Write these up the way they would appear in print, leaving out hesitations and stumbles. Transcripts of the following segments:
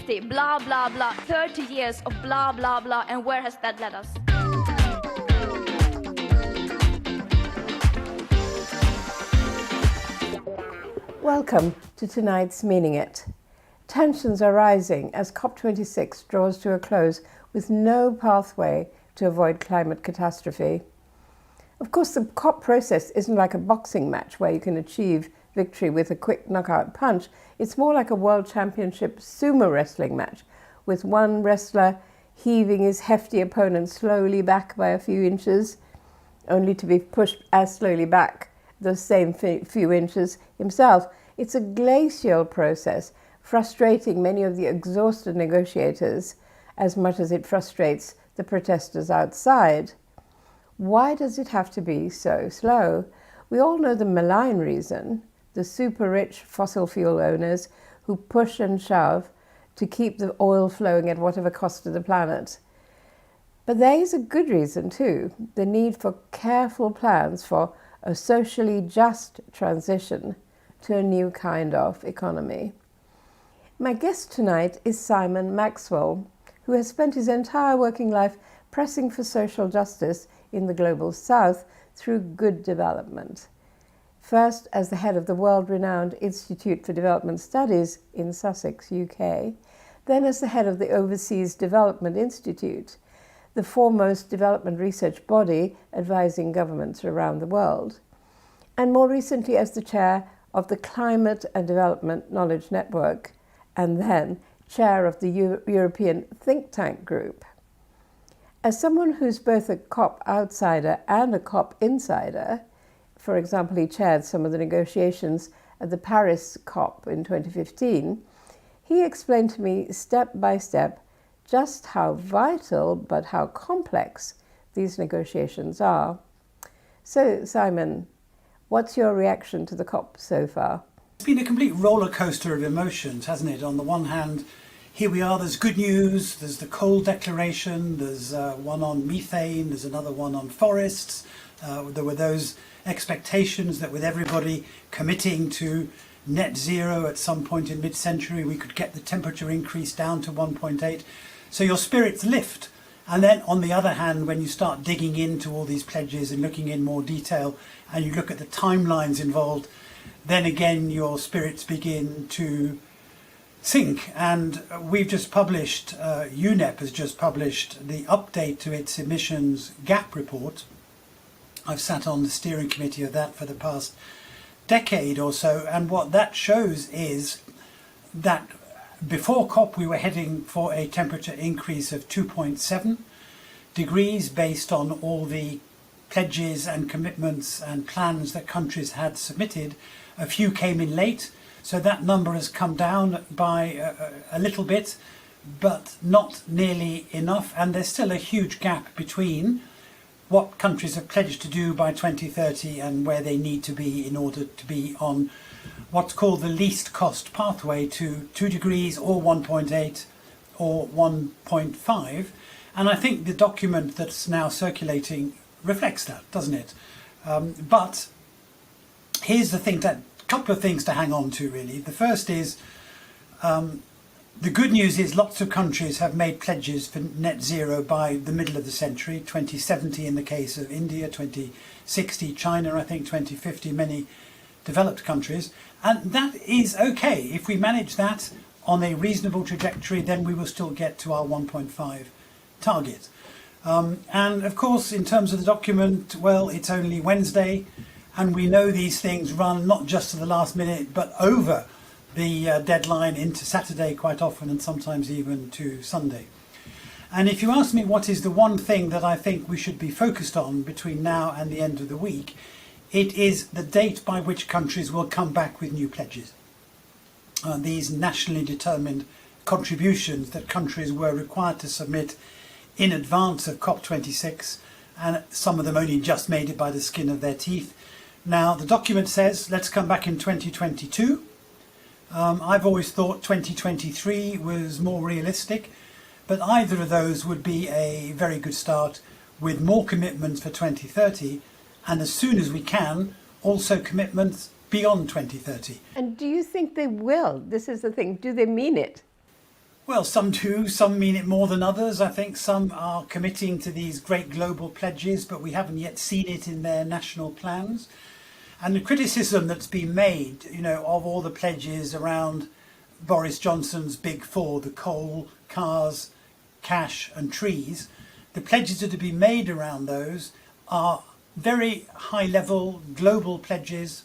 50, blah, blah, blah, 30 years of blah, blah, blah, and where has that led us? Welcome to tonight's Meaning It. Tensions are rising as COP26 draws to a close with no pathway to avoid climate catastrophe. Of course, the COP process isn't like a boxing match where you can achieve victory with a quick knockout punch. It's more like a world championship sumo wrestling match, with one wrestler heaving his hefty opponent slowly back by a few inches, only to be pushed as slowly back those same few inches himself. It's a glacial process, frustrating many of the exhausted negotiators as much as it frustrates the protesters outside. Why does it have to be so slow? We all know the malign reason: the super-rich fossil fuel owners who push and shove to keep the oil flowing at whatever cost to the planet. But there is a good reason too: the need for careful plans for a socially just transition to a new kind of economy. My guest tonight is Simon Maxwell, who has spent his entire working life pressing for social justice in the global south through good development. First as the head of the world-renowned Institute for Development Studies in Sussex, UK, then as the head of the Overseas Development Institute, the foremost development research body advising governments around the world, and more recently as the chair of the Climate and Development Knowledge Network, and then chair of the European think tank group. As someone who's both a COP outsider and a COP insider, for example, he chaired some of the negotiations at the Paris COP in 2015, he explained to me step by step just how vital but how complex these negotiations are. So, Simon, what's your reaction to the COP so far? It's been a complete roller coaster of emotions, hasn't it? On the one hand, here we are, there's good news, there's the coal declaration, there's one on methane, there's another one on forests. There were those expectations that with everybody committing to net zero at some point in mid-century, we could get the temperature increase down to 1.8. So your spirits lift. And then on the other hand, when you start digging into all these pledges and looking in more detail, and you look at the timelines involved, then again your spirits begin to sink. And we've just published, UNEP has just published the update to its emissions gap report. I've sat on the steering committee of that for the past decade or so, and what that shows is that before COP we were heading for a temperature increase of 2.7 degrees based on all the pledges and commitments and plans that countries had submitted. A few came in late, so that number has come down by a little bit, but not nearly enough, and there's still a huge gap between what countries have pledged to do by 2030 and where they need to be in order to be on what's called the least cost pathway to 2 degrees or 1.8 or 1.5. And I think the document that's now circulating reflects that, doesn't it? But here's the thing, a couple of things to hang on to really. The first is the good news is lots of countries have made pledges for net zero by the middle of the century, 2070 in the case of India, 2060 China, I think 2050 many developed countries. And that is okay. If we manage that on a reasonable trajectory, then we will still get to our 1.5 target. And of course, in terms of the document, well, it's only Wednesday, and we know these things run not just to the last minute, but over the deadline into Saturday quite often, and sometimes even to Sunday. And if you ask me what is the one thing that I think we should be focused on between now and the end of the week, it is the date by which countries will come back with new pledges. These nationally determined contributions that countries were required to submit in advance of COP26, and some of them only just made it by the skin of their teeth. Now, the document says, let's come back in 2022. I've always thought 2023 was more realistic, but either of those would be a very good start, with more commitments for 2030, and as soon as we can, also commitments beyond 2030. And do you think they will? This is the thing. Do they mean it? Well, some do, some mean it more than others. I think some are committing to these great global pledges, but we haven't yet seen it in their national plans. And the criticism that's been made, of all the pledges around Boris Johnson's big four, the coal, cars, cash and trees, the pledges that have been made around those are very high level global pledges.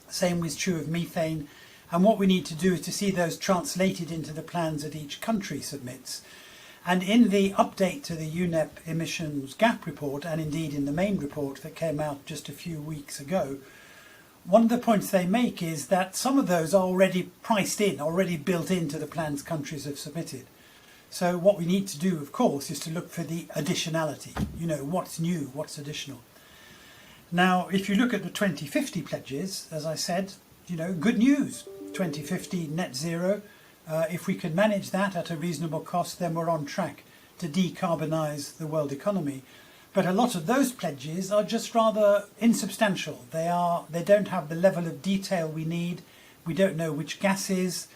Same is true of methane. And what we need to do is to see those translated into the plans that each country submits. And in the update to the UNEP emissions gap report, and indeed in the main report that came out just a few weeks ago, one of the points they make is that some of those are already priced in, already built into the plans countries have submitted. So what we need to do, of course, is to look for the additionality. What's new, what's additional. Now, if you look at the 2050 pledges, as I said, good news. 2050 net zero. If we can manage that at a reasonable cost, then we're on track to decarbonise the world economy. But a lot of those pledges are just rather insubstantial. They don't have the level of detail we need. We don't know which gases.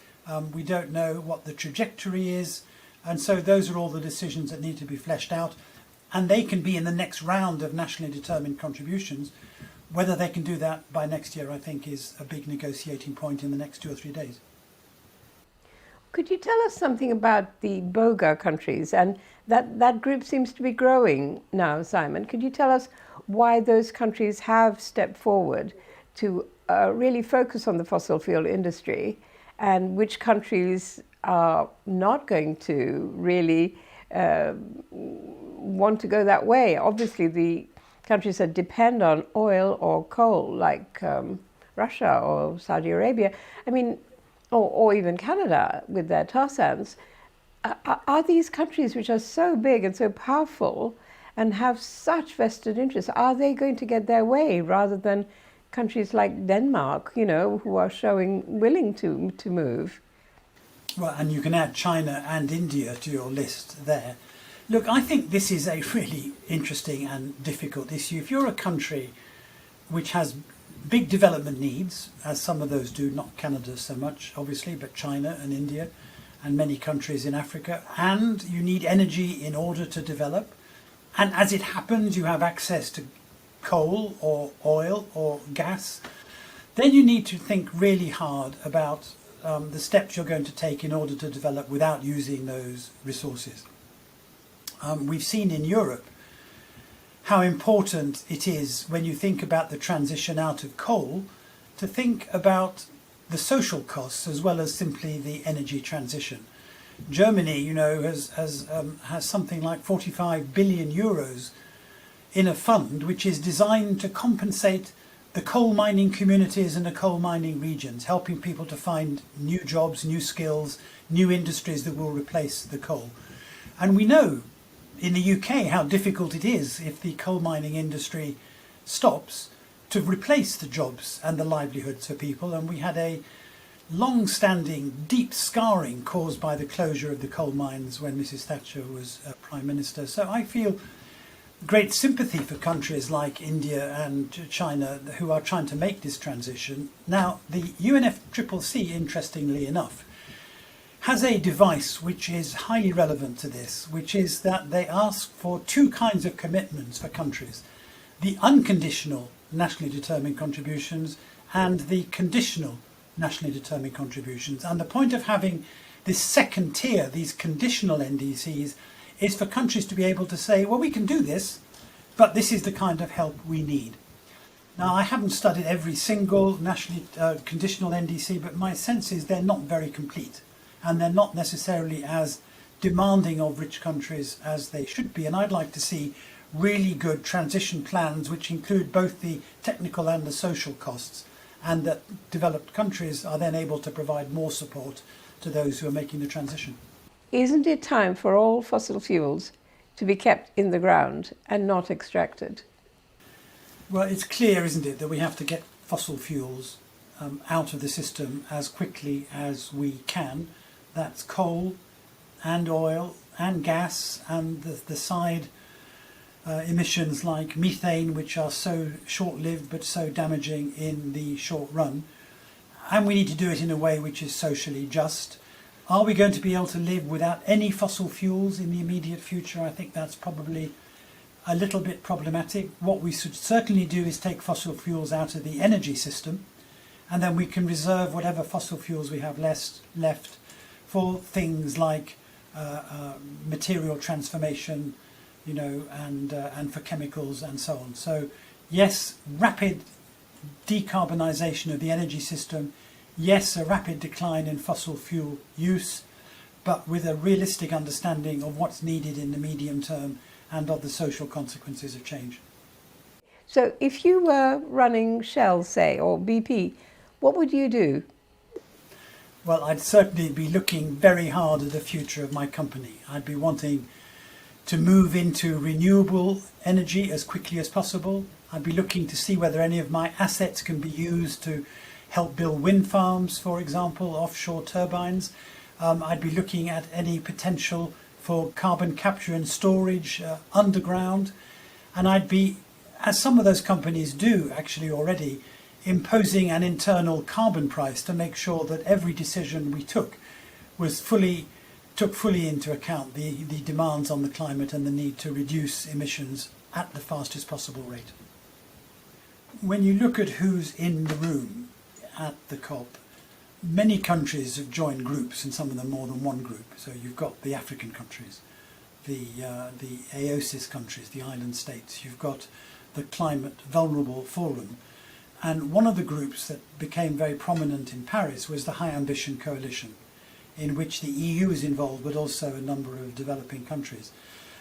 We don't know what the trajectory is. And so those are all the decisions that need to be fleshed out. And they can be in the next round of nationally determined contributions. Whether they can do that by next year, I think, is a big negotiating point in the next 2 or 3 days. Could you tell us something about the BOGA countries? And that group seems to be growing now, Simon. Could you tell us why those countries have stepped forward to really focus on the fossil fuel industry, and which countries are not going to really want to go that way? Obviously, the countries that depend on oil or coal, like Russia or Saudi Arabia, or even Canada with their tar sands, are these countries which are so big and so powerful and have such vested interests, are they going to get their way rather than countries like Denmark, who are showing willing to move? Well, and you can add China and India to your list there. Look, I think this is a really interesting and difficult issue. If you're a country which has big development needs, as some of those do, not Canada so much, obviously, but China and India and many countries in Africa, and you need energy in order to develop, and as it happens, you have access to coal or oil or gas, then you need to think really hard about the steps you're going to take in order to develop without using those resources. We've seen in Europe how important it is when you think about the transition out of coal to think about the social costs as well as simply the energy transition. Germany, has something like 45 billion euros in a fund which is designed to compensate the coal mining communities and the coal mining regions, helping people to find new jobs, new skills, new industries that will replace the coal. And we know in the UK how difficult it is if the coal mining industry stops to replace the jobs and the livelihoods for people. And we had a long-standing deep scarring caused by the closure of the coal mines when Mrs. Thatcher was Prime Minister. So I feel great sympathy for countries like India and China who are trying to make this transition. Now, the UNFCCC, interestingly enough, has a device which is highly relevant to this, which is that they ask for two kinds of commitments for countries: the unconditional nationally determined contributions and the conditional nationally determined contributions. And the point of having this second tier, these conditional NDCs, is for countries to be able to say, well, we can do this, but this is the kind of help we need. Now, I haven't studied every single nationally conditional NDC, but my sense is they're not very complete, and they're not necessarily as demanding of rich countries as they should be. And I'd like to see really good transition plans which include both the technical and the social costs, and that developed countries are then able to provide more support to those who are making the transition. Isn't it time for all fossil fuels to be kept in the ground and not extracted? Well, it's clear, isn't it, that we have to get fossil fuels out of the system as quickly as we can. That's coal and oil and gas and the side emissions like methane, which are so short-lived but so damaging in the short run. And we need to do it in a way which is socially just. Are we going to be able to live without any fossil fuels in the immediate future? I think that's probably a little bit problematic. What we should certainly do is take fossil fuels out of the energy system, and then we can reserve whatever fossil fuels we have left for things like material transformation, you know, and for chemicals and so on. So yes, rapid decarbonisation of the energy system. Yes, a rapid decline in fossil fuel use, but with a realistic understanding of what's needed in the medium term and of the social consequences of change. So if you were running Shell, say, or BP, what would you do? Well, I'd certainly be looking very hard at the future of my company. I'd be wanting to move into renewable energy as quickly as possible. I'd be looking to see whether any of my assets can be used to help build wind farms, for example, offshore turbines. I'd be looking at any potential for carbon capture and storage underground. And I'd be, as some of those companies do actually already, imposing an internal carbon price to make sure that every decision we took took fully into account the demands on the climate and the need to reduce emissions at the fastest possible rate. When you look at who's in the room at the COP, many countries have joined groups, and some of them more than one group. So you've got the African countries, the AOSIS countries, the island states. You've got the Climate Vulnerable Forum. And one of the groups that became very prominent in Paris was the High Ambition Coalition, in which the EU is involved, but also a number of developing countries.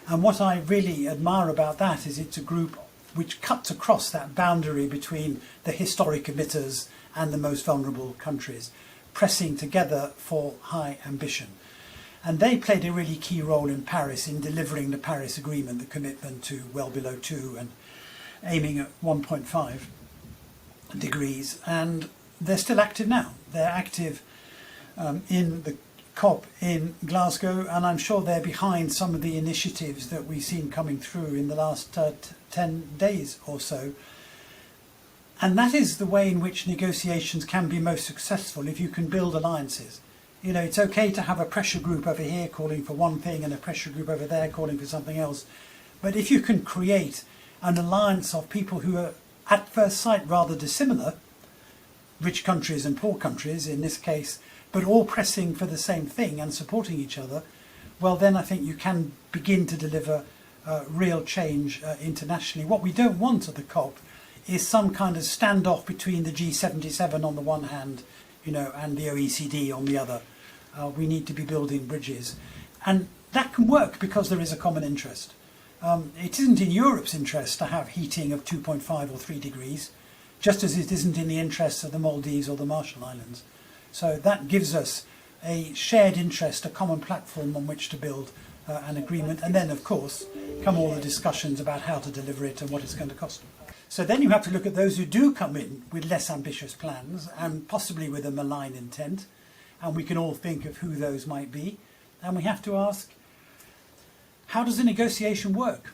And what I really admire about that is it's a group which cuts across that boundary between the historic emitters and the most vulnerable countries, pressing together for high ambition. And they played a really key role in Paris in delivering the Paris Agreement, the commitment to well below 2 and aiming at 1.5 degrees. And they're still active now. They're active in the COP in Glasgow, and I'm sure they're behind some of the initiatives that we've seen coming through in the last 10 days or so. And that is the way in which negotiations can be most successful, if you can build alliances. You know, it's okay to have a pressure group over here calling for one thing and a pressure group over there calling for something else. But if you can create an alliance of people who are at first sight rather dissimilar, rich countries and poor countries in this case, but all pressing for the same thing and supporting each other, well then I think you can begin to deliver real change internationally. What we don't want at the COP is some kind of standoff between the G77 on the one hand, you know, and the OECD on the other. We need to be building bridges. And that can work because there is a common interest. It isn't in Europe's interest to have heating of 2.5 or 3 degrees, just as it isn't in the interests of the Maldives or the Marshall Islands. So that gives us a shared interest, a common platform on which to build an agreement. And then, of course, come all the discussions about how to deliver it and what it's going to cost. So then you have to look at those who do come in with less ambitious plans and possibly with a malign intent. And we can all think of who those might be. And we have to ask, how does a negotiation work?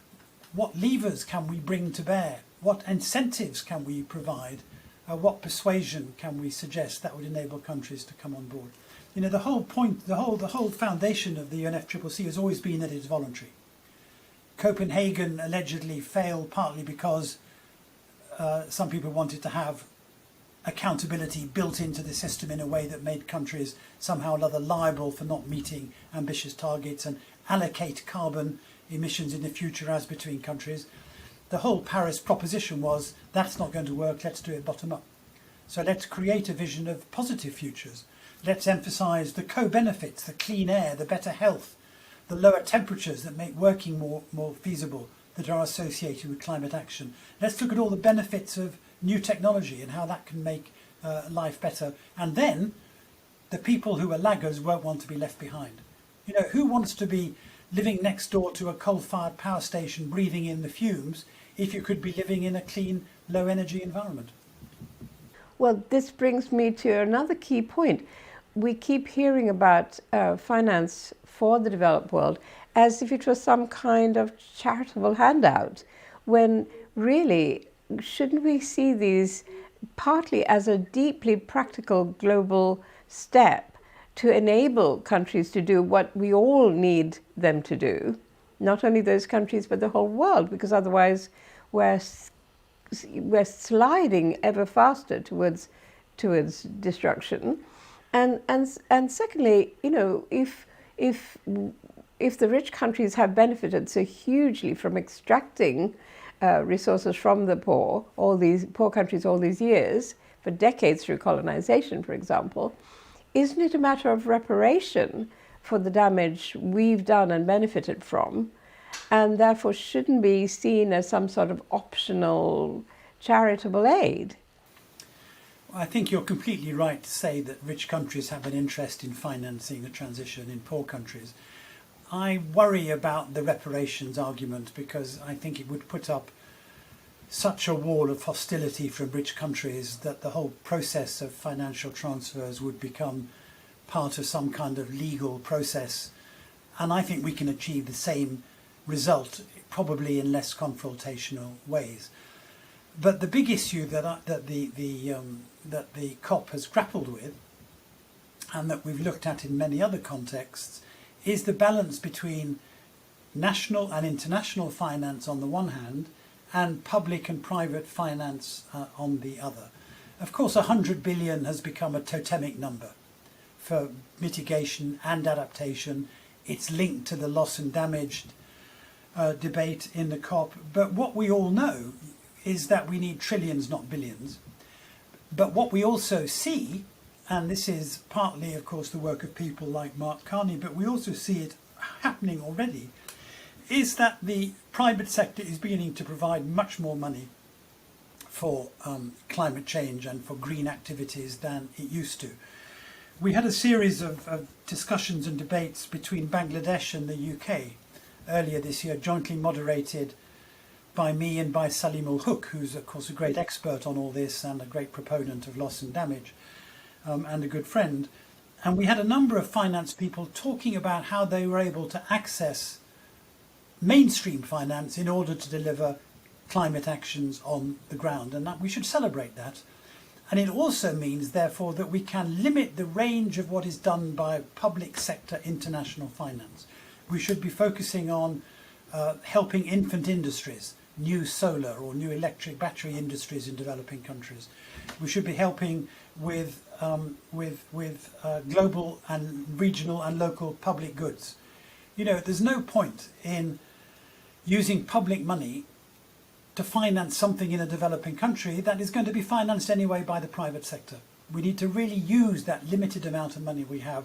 What levers can we bring to bear? What incentives can we provide? What persuasion can we suggest that would enable countries to come on board? You know, the whole point, the whole foundation of the UNFCCC has always been that it's voluntary. Copenhagen allegedly failed partly because some people wanted to have accountability built into the system in a way that made countries somehow or other liable for not meeting ambitious targets and allocate carbon emissions in the future as between countries. The whole Paris proposition was, that's not going to work, let's do it bottom up. So let's create a vision of positive futures. Let's emphasise the co-benefits, the clean air, the better health, the lower temperatures that make working more feasible, that are associated with climate action. Let's look at all the benefits of new technology and how that can make life better. And then the people who are laggers won't want to be left behind. You know, who wants to be living next door to a coal-fired power station breathing in the fumes if you could be living in a clean, low-energy environment? Well, this brings me to another key point. We keep hearing about finance for the developed world as if it was some kind of charitable handout, when really, shouldn't we see these partly as a deeply practical global step to enable countries to do what we all need them to do, not only those countries but the whole world, because otherwise we're sliding ever faster towards destruction. And secondly, you know, if the rich countries have benefited so hugely from extracting resources from the poor, all these poor countries all these years, for decades through colonization, for example, isn't it a matter of reparation for the damage we've done and benefited from, and therefore shouldn't be seen as some sort of optional charitable aid? I think you're completely right to say that rich countries have an interest in financing the transition in poor countries. I worry about the reparations argument because I think it would put up such a wall of hostility from rich countries that the whole process of financial transfers would become part of some kind of legal process. And I think we can achieve the same result, probably in less confrontational ways. But the big issue that the COP has grappled with, and that we've looked at in many other contexts, is the balance between national and international finance on the one hand, and public and private finance on the other. Of course, 100 billion has become a totemic number for mitigation and adaptation. It's linked to the loss and damage debate in the COP. But what we all know is that we need trillions, not billions. But what we also see, and this is partly, of course, the work of people like Mark Carney, but we also see it happening already, is that the private sector is beginning to provide much more money for climate change and for green activities than it used to. We had a series of discussions and debates between Bangladesh and the UK earlier this year, jointly moderated by me and by Salim Ul-Hook, who's of course a great expert on all this and a great proponent of loss and damage, and a good friend. And we had a number of finance people talking about how they were able to access mainstream finance in order to deliver climate actions on the ground, and that we should celebrate that. And it also means, therefore, that we can limit the range of what is done by public sector international finance. We should be focusing on helping infant industries, new solar or new electric battery industries in developing countries. We should be helping with global and regional and local public goods. You know, there's no point in using public money to finance something in a developing country that is going to be financed anyway by the private sector. We need to really use that limited amount of money we have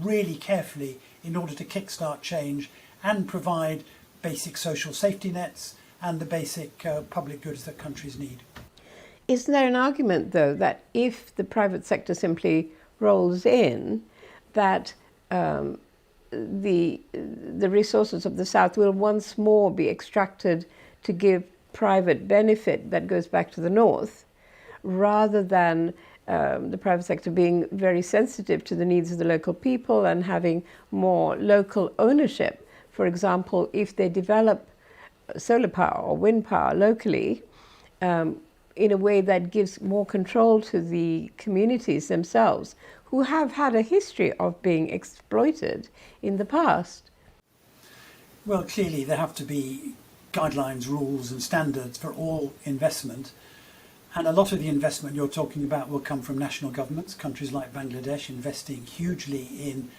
really carefully in order to kickstart change and provide basic social safety nets and the basic public goods that countries need. Isn't there an argument, though, that if the private sector simply rolls in, that the resources of the South will once more be extracted to give private benefit that goes back to the North, rather than the private sector being very sensitive to the needs of the local people and having more local ownership? For example, if they develop solar power or wind power locally, in a way that gives more control to the communities themselves, who have had a history of being exploited in the past. Well, clearly there have to be guidelines, rules and standards for all investment. And a lot of the investment you're talking about will come from national governments, countries like Bangladesh investing hugely in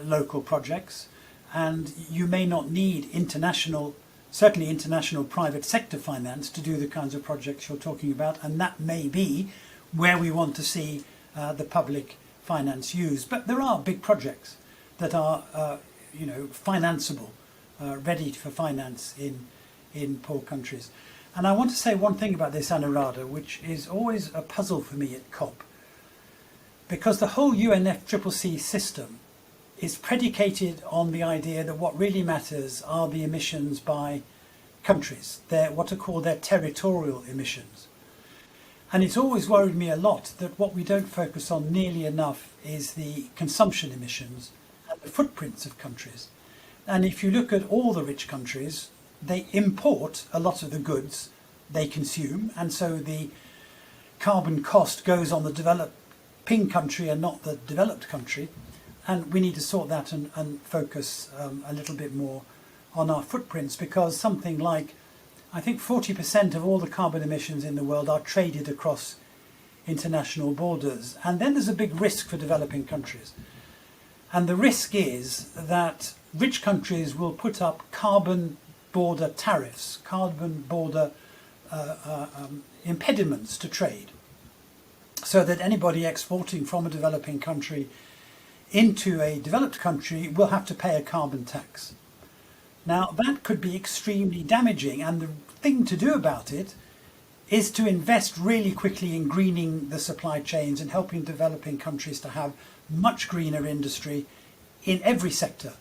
local projects. And you may not need certainly international private sector finance to do the kinds of projects you're talking about. And that may be where we want to see the public finance used. But there are big projects that are, financeable, ready for finance in poor countries. And I want to say one thing about this, Anuradha, which is always a puzzle for me at COP, because the whole UNFCCC system is predicated on the idea that what really matters are the emissions by countries, what are called their territorial emissions. And it's always worried me a lot that what we don't focus on nearly enough is the consumption emissions and the footprints of countries. And if you look at all the rich countries, they import a lot of the goods they consume, and so the carbon cost goes on the developed ping country and not the developed country. And we need to sort that and focus a little bit more on our footprints, because something like, I think 40% of all the carbon emissions in the world are traded across international borders. And then there's a big risk for developing countries. And the risk is that rich countries will put up carbon border tariffs, carbon border impediments to trade, so that anybody exporting from a developing country into a developed country will have to pay a carbon tax. Now, that could be extremely damaging, and the thing to do about it is to invest really quickly in greening the supply chains and helping developing countries to have much greener industry in every sector,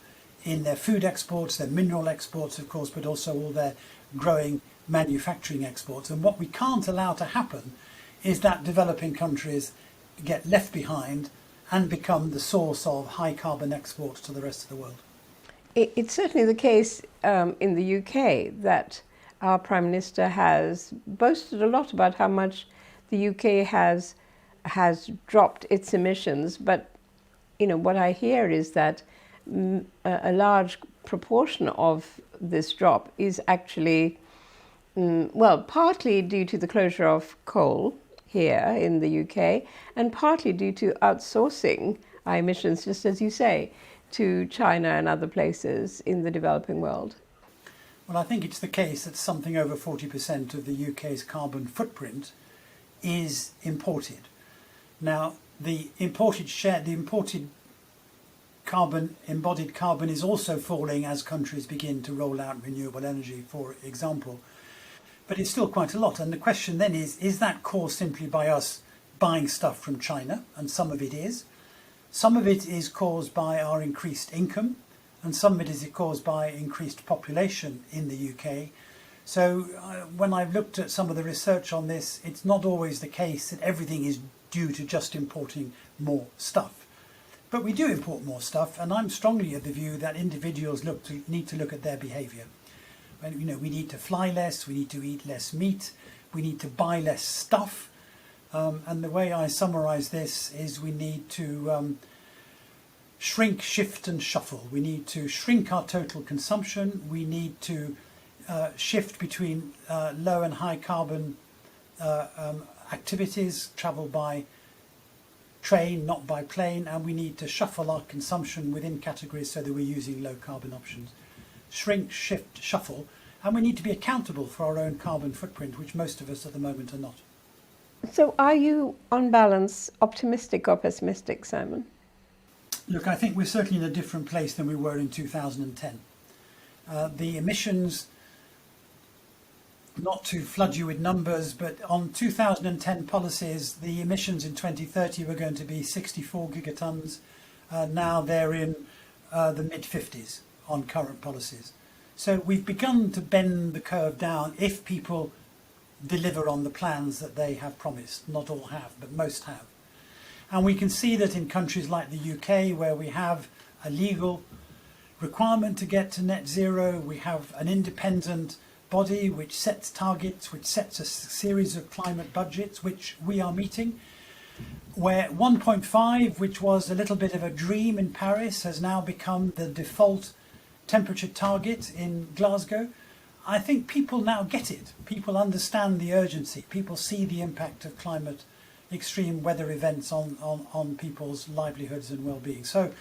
in their food exports, their mineral exports, of course, but also all their growing manufacturing exports. And what we can't allow to happen is that developing countries get left behind and become the source of high carbon exports to the rest of the world. It's certainly the case in the UK that our Prime Minister has boasted a lot about how much the UK has dropped its emissions, but what I hear is that a large proportion of this drop is actually, partly due to the closure of coal here in the UK, and partly due to outsourcing our emissions, just as you say, to China and other places in the developing world. Well, I think it's the case that something over 40% of the UK's carbon footprint is imported. Now, the imported carbon, embodied carbon, is also falling as countries begin to roll out renewable energy, for example. But it's still quite a lot. And the question then is that caused simply by us buying stuff from China? And some of it is. Some of it is caused by our increased income, and some of it is caused by increased population in the UK. So when I've looked at some of the research on this, it's not always the case that everything is due to just importing more stuff. But we do import more stuff, and I'm strongly of the view that individuals need to look at their behaviour. We need to fly less, we need to eat less meat, we need to buy less stuff. And the way I summarise this is we need to shrink, shift and shuffle. We need to shrink our total consumption. We need to shift between low and high carbon activities, travel by train, not by plane, and we need to shuffle our consumption within categories so that we're using low carbon options. Shrink, shift, shuffle, and we need to be accountable for our own carbon footprint, which most of us at the moment are not. So are you, on balance, optimistic or pessimistic, Simon? Look, I think we're certainly in a different place than we were in 2010. The emissions, not to flood you with numbers, but on 2010 policies, the emissions in 2030 were going to be 64 gigatons. Now they're in the mid-50s on current policies. So we've begun to bend the curve down if people deliver on the plans that they have promised. Not all have, but most have. And we can see that in countries like the UK, where we have a legal requirement to get to net zero, we have an independent body which sets targets, which sets a series of climate budgets, which we are meeting, where 1.5, which was a little bit of a dream in Paris, has now become the default temperature target in Glasgow. I think people now get it. People understand the urgency. People see the impact of climate, extreme weather events on people's livelihoods and well-being. So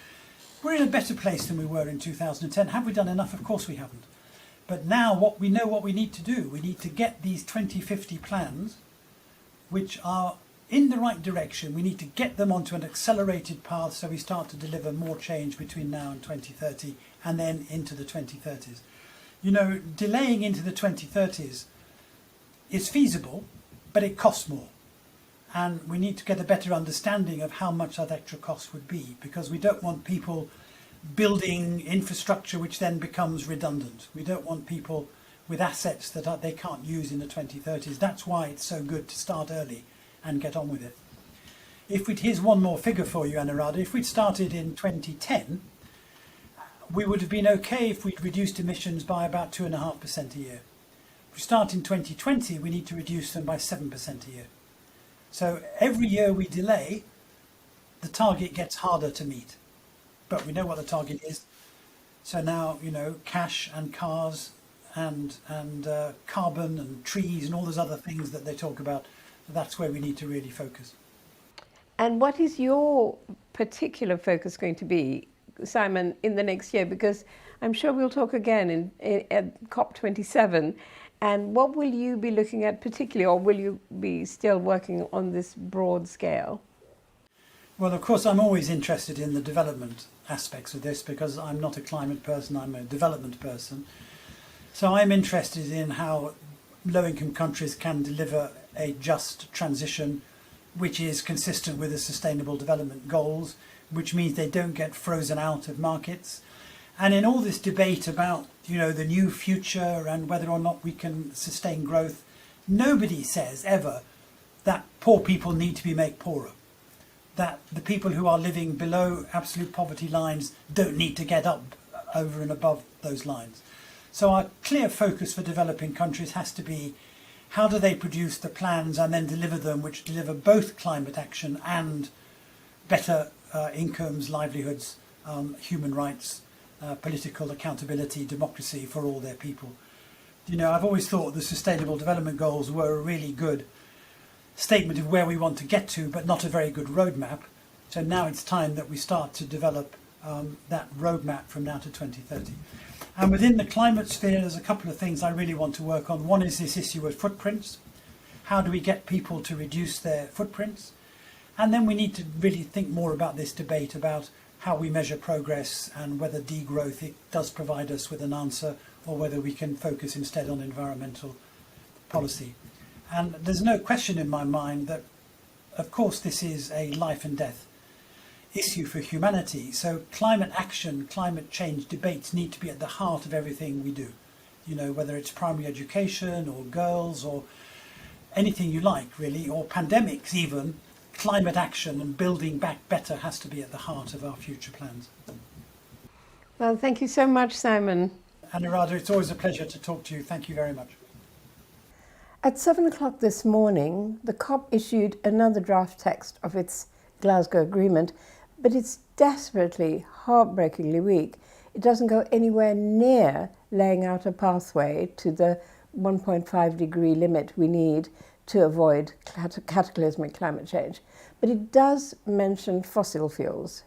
we're in a better place than we were in 2010. Have we done enough? Of course we haven't. But now we know what we need to do. We need to get these 2050 plans, which are in the right direction. We need to get them onto an accelerated path so we start to deliver more change between now and 2030 and then into the 2030s. Delaying into the 2030s is feasible, but it costs more. And we need to get a better understanding of how much that extra cost would be, because we don't want people building infrastructure which then becomes redundant. We don't want people with assets that they can't use in the 2030s. That's why it's so good to start early and get on with it. Here's one more figure for you, Anuradha. If we'd started in 2010, we would have been okay if we'd reduced emissions by about 2.5% a year. If we start in 2020, we need to reduce them by 7% a year. So every year we delay, the target gets harder to meet. But we know what the target is. So now, cash and cars and carbon and trees and all those other things that they talk about, that's where we need to really focus. And what is your particular focus going to be, Simon, in the next year? Because I'm sure we'll talk again at COP27. And what will you be looking at particularly, or will you be still working on this broad scale? Well, of course, I'm always interested in the development aspects of this because I'm not a climate person, I'm a development person. So I'm interested in how low-income countries can deliver a just transition which is consistent with the Sustainable Development Goals, which means they don't get frozen out of markets. And in all this debate about, the new future and whether or not we can sustain growth, nobody says ever that poor people need to be made poorer, that the people who are living below absolute poverty lines don't need to get up over and above those lines. So our clear focus for developing countries has to be how do they produce the plans and then deliver them which deliver both climate action and better incomes, livelihoods, human rights, political accountability, democracy for all their people. I've always thought the Sustainable Development Goals were a really good statement of where we want to get to, but not a very good roadmap. So now it's time that we start to develop that roadmap from now to 2030. And within the climate sphere, there's a couple of things I really want to work on. One is this issue of footprints. How do we get people to reduce their footprints? And then we need to really think more about this debate about how we measure progress and whether degrowth it does provide us with an answer or whether we can focus instead on environmental policy. And there's no question in my mind that, of course, this is a life and death issue for humanity. So climate action, climate change debates need to be at the heart of everything we do. Whether it's primary education or girls or anything you like, really, or pandemics even, climate action and building back better has to be at the heart of our future plans. Well, thank you so much, Simon. Anuradha, it's always a pleasure to talk to you. Thank you very much. At 7 o'clock this morning, the COP issued another draft text of its Glasgow Agreement, but it's desperately, heartbreakingly weak. It doesn't go anywhere near laying out a pathway to the 1.5 degree limit we need to avoid cataclysmic climate change. But it does mention fossil fuels.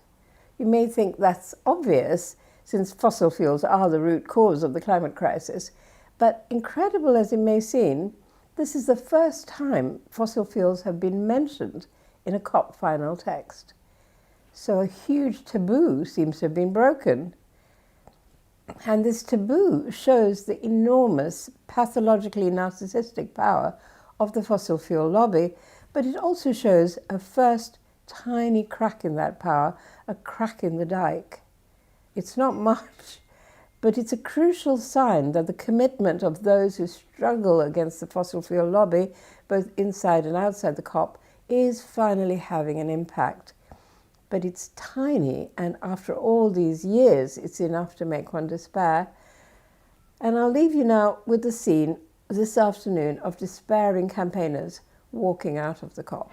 You may think that's obvious, since fossil fuels are the root cause of the climate crisis, but incredible as it may seem, this is the first time fossil fuels have been mentioned in a COP final text. So a huge taboo seems to have been broken. And this taboo shows the enormous, pathologically narcissistic power of the fossil fuel lobby, but it also shows a first tiny crack in that power, a crack in the dike. It's not much, but it's a crucial sign that the commitment of those who struggle against the fossil fuel lobby, both inside and outside the COP, is finally having an impact. But it's tiny, and after all these years, it's enough to make one despair. And I'll leave you now with the scene this afternoon of despairing campaigners walking out of the COP.